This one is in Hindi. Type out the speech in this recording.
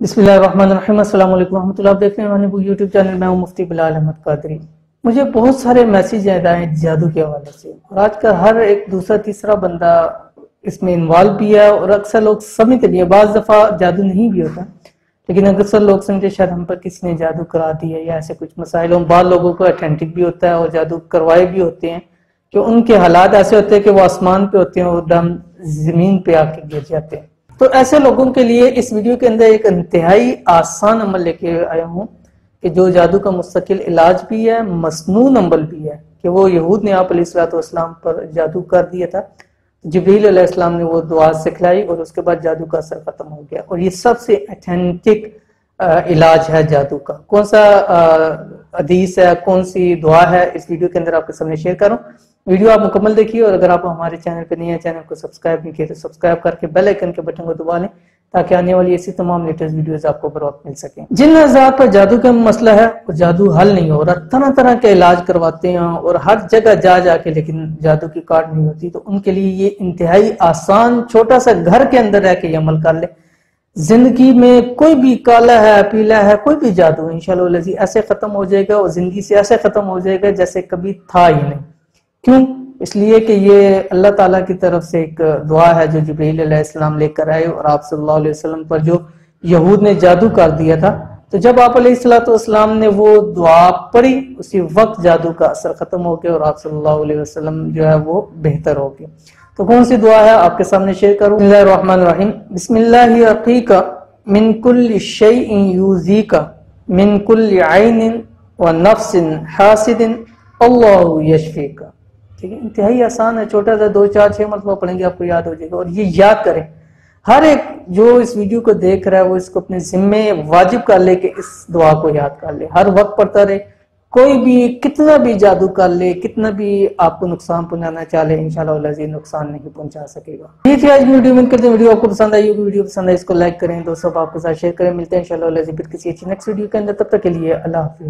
बिस्मिल्लाहिर्रहमानिर्रहीम। अस्सलाम वालेकुम रहमतुल्लाह। आप देख रहे हैं नबोई यूट्यूब चैनल। मैं हूं मुफ्ती बिलाल अहमद कादरी। मुझे बहुत सारे मैसेज आए हैं जादू के हवाले से, और आजकल हर एक दूसरा तीसरा बंदा इसमें इन्वॉल्व भी है, और अक्सर लोग समझते भी है। बाज़ दफ़ा जादू नहीं भी होता, लेकिन अक्सर लोग समझे शायद हम पर किसी ने जादू करा दिया या ऐसे कुछ मसाइल हो। बाद लोगों को अथेंटिक भी होता है और जादू करवाए भी होते हैं कि उनके हालात ऐसे होते हैं कि वो आसमान पे होते हैं और दम जमीन पे आके गिर जाते हैं। तो ऐसे लोगों के लिए इस वीडियो के अंदर एक इंतहाई आसान अमल लेके आया हूँ कि जो जादू का मुस्तकिल इलाज भी है, मसनून अमल भी है। कि वो यहूद ने आप अलैहिस्सलाम पर जादू कर दिया था, जिब्रील अलैहिस्सलाम ने वो दुआ सिखलाई और उसके बाद जादू का असर खत्म हो गया। और ये सबसे ऑथेंटिक इलाज है जादू का। कौन सा हदीस है, कौन सी दुआ है, इस वीडियो के अंदर आपके सामने शेयर करूं। वीडियो आप मुकम्मल देखिए, और अगर आप हमारे चैनल पर नहीं है, चैनल को सब्सक्राइब नहीं किया तो सब्सक्राइब करके बेल आइकन के बटन को दबा लें, ताकि आने वाली ऐसी तमाम लेटेस्ट वीडियोस आपको बर वक्त मिल सकें। जिन हज़रात पर जादू का मसला है और जादू हल नहीं हो रहा, तरह तरह के इलाज करवाते हैं और हर जगह जा जाके लेकिन जादू की कार्ड नहीं होती, तो उनके लिए ये इंतहाई आसान छोटा सा घर के अंदर रह के अमल कर ले। जिंदगी में कोई भी काला है, पीला है, कोई भी जादू इंशाअल्लाह ऐसे खत्म हो जाएगा, और जिंदगी से ऐसे खत्म हो जाएगा जैसे कभी था ही नहीं। क्यों? इसलिए कि ये अल्लाह ताला की तरफ से एक दुआ है जो जिब्रील अलैहिस्सलाम लेकर आए, और आप सल्लल्लाहु अलैहि वसल्लम पर जो यहूद ने जादू कर दिया था, तो जब आप अलैहिस्सलाम ने वो दुआ पढ़ी, उसी वक्त जादू का असर खत्म हो गया और आप सल्लल्लाहु अलैहि वसल्लम जो है वो बेहतर हो गए। तो कौन सी दुआ है आपके सामने शेयर करूं। बिस्मिल्लाहिर्रहमानिर्रहीम। बिस्मिल्लाहि अर्क़ीका मिन कुल्लि शैइन यूज़ीका मिन कुल्लि ऐनिन व नफ्सिन हासिदिन अल्लाहु यशफीका। ठीक है, इंतहाई आसान है, छोटा सा 2 4 6 मरतबा पढ़ेंगे आपको याद हो जाएगा। और ये याद करें, हर एक जो इस वीडियो को देख रहा है वो इसको अपने जिम्मे वाजिब कर ले कि इस दुआ को याद कर ले, हर वक्त पढ़ता रहे। कोई भी कितना भी जादू कर ले, कितना भी आपको नुकसान पहुंचाना चाहे, इंशाअल्लाह नुकसान नहीं पहुंचा सकेगा। ये थी आज वीडियो। उम्मीद करते हैं वीडियो आपको पसंद आई होगी। वीडियो पसंद है इसको लाइक करें, दोस्तों आपके साथ शेयर करें। मिलते हैं इंशाअल्लाह फिर किसी अच्छी नेक्स्ट वीडियो के अंदर। तब तक के लिए अल्लाह हाफिज़।